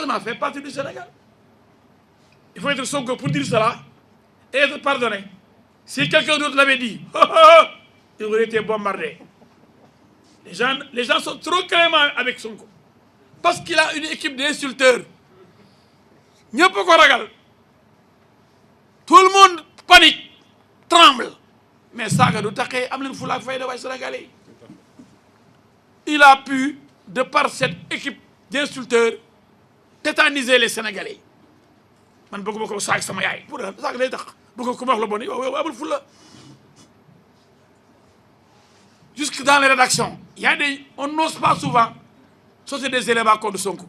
Casamance fait partie du Sénégal. Il faut être Sonko pour dire cela et être pardonné. Si quelqu'un d'autre l'avait dit, il aurait été bombardé. Les gens sont trop cléments avec Sonko. Parce qu'il a une équipe d'insulteurs. Tout le monde panique, tremble. Mais ça, il a pu, de par cette équipe d'insulteurs, tétaniser les Sénégalais. Jusque dans les rédactions, on n'ose pas souvent sortir des éléments contre Sonko.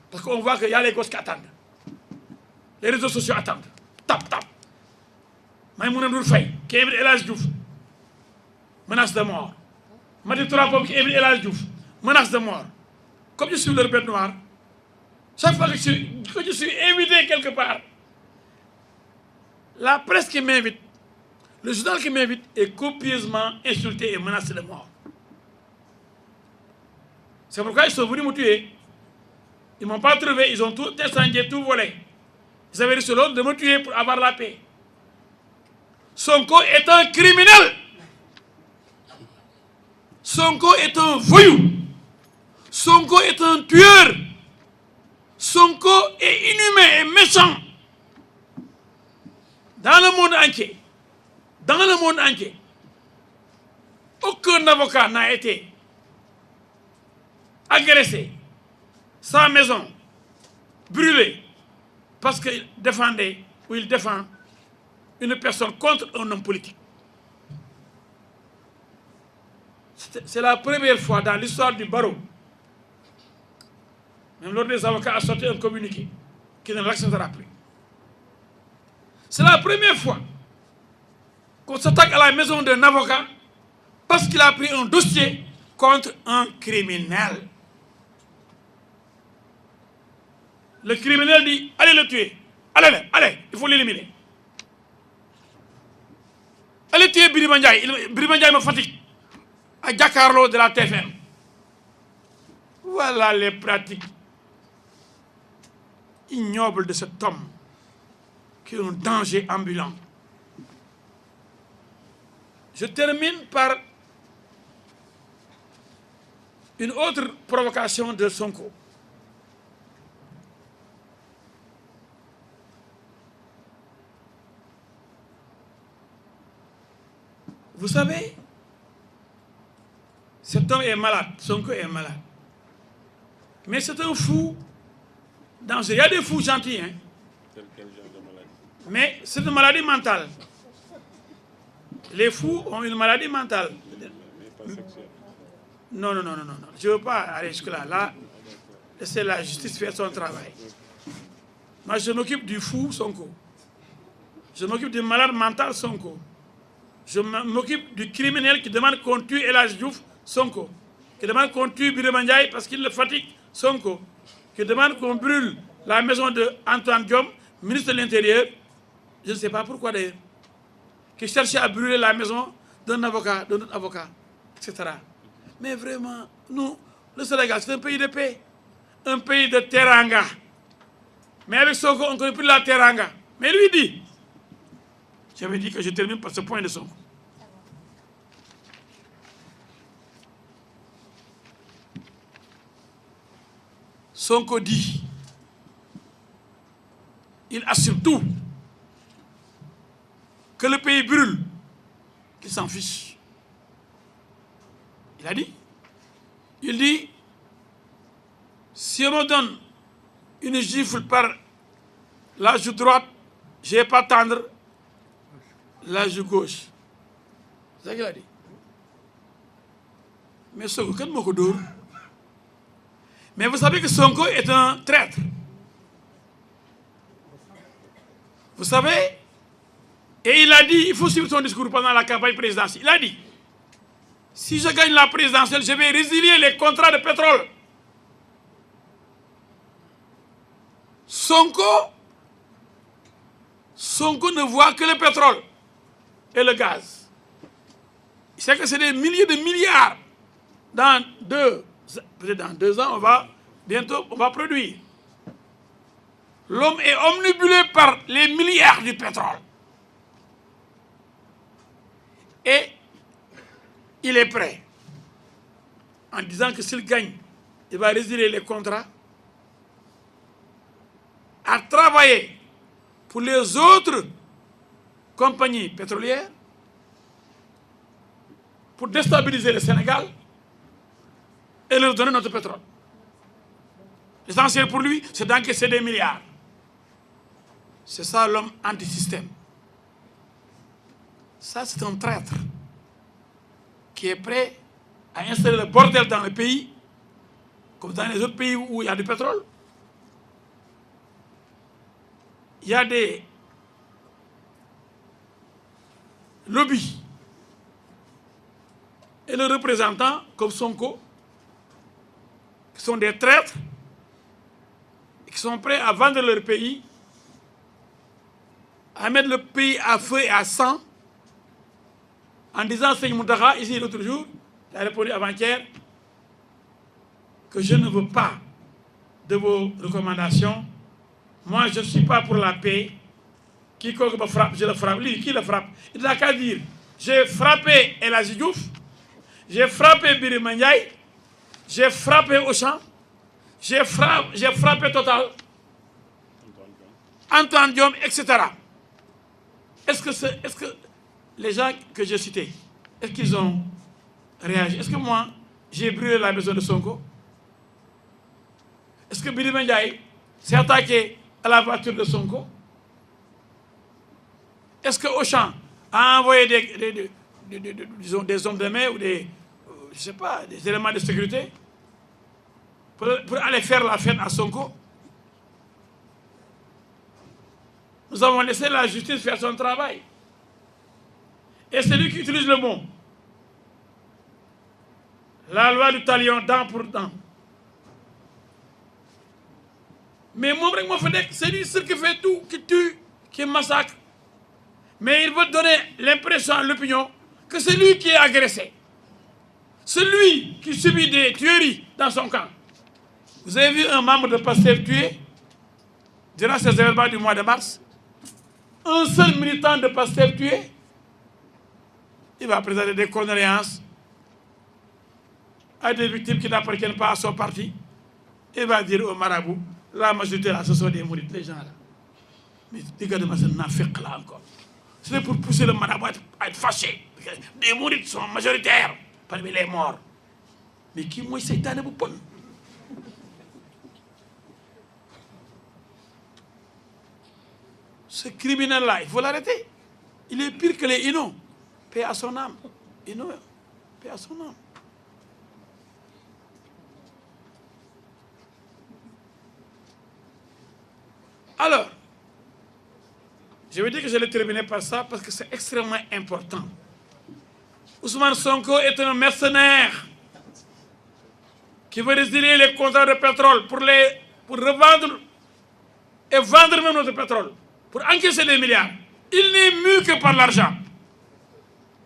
Parce qu'on voit qu'il y a les gosses qui attendent. Les réseaux sociaux attendent. Tap, tap. Maïmouna Ndour Faye, qui invite El Hadj Diouf, menace de mort. Madi Tourapom, qui invite El Hadj Diouf, menace de mort. Comme je suis leur bête noire, chaque fois que je suis invité quelque part, la presse qui m'invite, le journal qui m'invite est copieusement insulté et menacé de mort. C'est pourquoi ils sont venus me tuer. Ils ne m'ont pas trouvé, ils ont tout incendié, tout volé. Ils avaient reçu l'ordre de me tuer pour avoir la paix. Sonko est un criminel. Sonko est un voyou. Sonko est un tueur. Sonko est inhumain et méchant. Dans le monde entier, aucun avocat n'a été agressé, sa maison brûlée, parce qu'il défendait ou il défend une personne contre un homme politique. C'est la première fois dans l'histoire du barreau, même l'ordre des avocats a sorti un communiqué qui ne l'acceptera plus. C'est la première fois qu'on s'attaque à la maison d'un avocat parce qu'il a pris un dossier contre un criminel. Le criminel dit, allez le tuer. Allez, il faut l'éliminer. Allez tuer Birima Ndiaye. Birima Ndiaye me fatigue. À Giancarlo de la TFM. Voilà les pratiques ignobles de cet homme qui est un danger ambulant. Je termine par une autre provocation de Sonko. Vous savez, cet homme est malade, Sonko est malade. Mais c'est un fou dangereux. Il y a des fous gentils, hein. Quel genre de maladie? Mais c'est une maladie mentale. Les fous ont une maladie mentale. Mais pas sexuelle. Non. Je ne veux pas aller jusque-là. Là, laissez la justice faire son travail. Moi, je m'occupe du fou Sonko. Je m'occupe du malade mental Sonko. Je m'occupe du criminel qui demande qu'on tue El Hadj Diouf Sonko. Qui demande qu'on tue Birima Ndiaye parce qu'il le fatigue Sonko. Qui demande qu'on brûle la maison d'Antoine Diome, ministre de l'Intérieur. Je ne sais pas pourquoi d'ailleurs. Qui cherchait à brûler la maison d'un avocat, d'un autre avocat, etc. Mais vraiment, nous, le Sénégal, c'est un pays de paix. Un pays de teranga. Mais avec Sonko, on ne connaît plus la teranga. Mais lui dit, j'avais dit que je termine par ce point de Sonko. Sonko dit, il assume tout, que le pays brûle, qu'il s'en fiche. Il a dit, il dit, si on me donne une gifle par la joue droite, je ne vais pas tendre la joue gauche. C'est ça qu'il a dit. Mais Sonko, quel mot que mais vous savez que Sonko est un traître. Vous savez, et il a dit, il faut suivre son discours pendant la campagne présidentielle. Il a dit, si je gagne la présidentielle, je vais résilier les contrats de pétrole. Sonko ne voit que le pétrole et le gaz. Il sait que c'est des milliers de milliards. Dans 2 ans, on va produire. L'homme est omnibulé par les milliards du pétrole. Et il est prêt, en disant que s'il gagne, il va résilier les contrats, à travailler pour les autres compagnies pétrolières pour déstabiliser le Sénégal et leur donner notre pétrole. L'essentiel pour lui, c'est d'encaisser des milliards. C'est ça l'homme anti-système. Ça, c'est un traître qui est prêt à installer le bordel dans le pays, comme dans les autres pays où il y a du pétrole. Il y a des lobbies et leurs représentants, comme Sonko, qui sont des traîtres et qui sont prêts à vendre leur pays, à mettre le pays à feu et à sang, en disant, Seigneur Moutara, ici l'autre jour, il a répondu avant-hier que je ne veux pas de vos recommandations. Moi, je ne suis pas pour la paix. Quiconque me frappe, je le frappe. Lui, qui le frappe? Il n'a qu'à dire, j'ai frappé El Hadji Diouf, j'ai frappé Birima Ndiaye, j'ai frappé Auchan, j'ai frappé Total, Antoine Diome, etc. Est-ce que les gens que j'ai cités, est-ce qu'ils ont réagi? Est-ce que moi, j'ai brûlé la maison de Sonko? Est-ce que Birima Ndiaye s'est attaqué à la voiture de Sonko? Est-ce que Auchan a envoyé des hommes de main ou des, je sais pas, des éléments de sécurité pour aller faire la fête à Sonko? Nous avons laissé la justice faire son travail. Et c'est lui qui utilise le mot. La loi du talion, dent pour dent. Mais mon frère, c'est lui seul qui fait tout, qui tue, qui massacre. Mais il veut donner l'impression à l'opinion que c'est lui qui est agressé. C'est lui qui subit des tueries dans son camp. Vous avez vu un membre de Pastef tué durant ces événements du mois de mars? Un seul militant de Pastef tué? Il va présenter des condoléances à des victimes qui n'appartiennent pas à son parti. Il va dire aux marabouts, la majorité là, ce sont des mourides, les gens là. Mais regardez-moi, c'est un fait là encore. C'est pour pousser le marabout à être fâché. Des mourides sont majoritaires parmi les morts. Mais qui moi, c'est un bon. Ce criminel-là, il faut l'arrêter. Il est pire que les Inno. Paix à son âme. Inno, paix à son âme. Alors, je veux dire que je vais terminer par ça parce que c'est extrêmement important. Ousmane Sonko est un mercenaire qui veut résilier les contrats de pétrole pour revendre et vendre même notre pétrole, pour encaisser des milliards. Il n'est mu que par l'argent.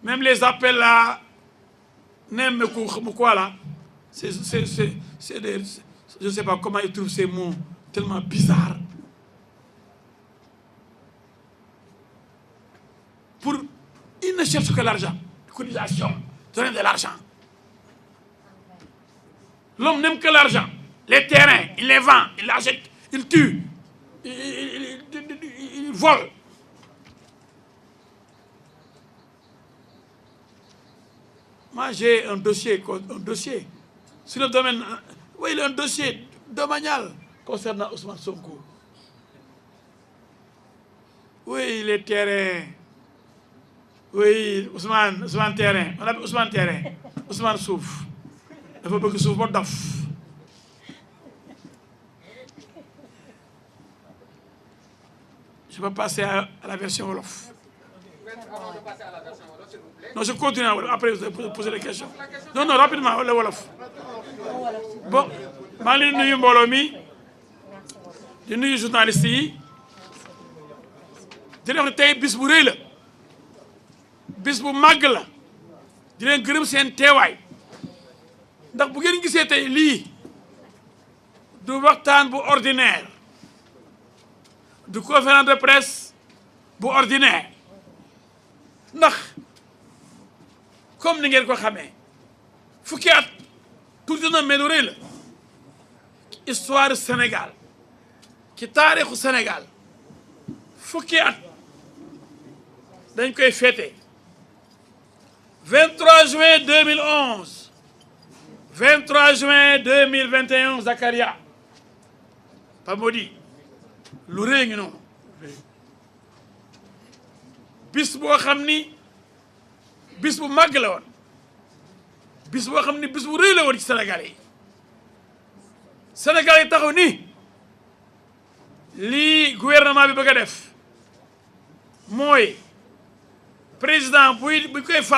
Même les appels là, même quoi là, c'est des, je ne sais pas comment ils trouvent ces mots tellement bizarres. Ils ne cherchent que l'argent, cotisation, donner de l'argent. L'homme n'aime que l'argent. Les terrains, il les vend, il l'achète, il tue, il vole. Moi, j'ai un dossier sur le domaine, oui, un dossier domanial concernant Ousmane Sonko. Oui, les terrains. Oui, Ousmane Terrain. On appelle Ousmane Terrain. Ousmane Souf. Il faut que Souf soit dof. Je vais passer à la version Wolof. Non, je continue à Wolof. Après, vous allez poser les questions. Non, rapidement, le Wolof. Bon, je vais nuyu mbooloo mi di nuyu journaliste yi di wax ne tey bis bu rëy la. bis bu màgg la di leen gërëm seen teewaay ndax bu ngeen gisee tey lii du waxtaan bu ordinaire du conférence de presse bu ordinaire ndax comme ni ngeen ko xamee fukki at tuuti na mais lu rëy la histoire Sénégal ci taarixu Sénégal fukki at dañ koy fêté 23 juin 2011 23 juin 2021 Zakaria Pamodi lu rëy ngi noonu bis boo xam ni bis bu màgg la woon bis boo xam ni bis bu rëy la woon ci Sénégal yi Sénégal yi taxaw ni lii gouvernement bi bëgg a def mooy président bu koy fal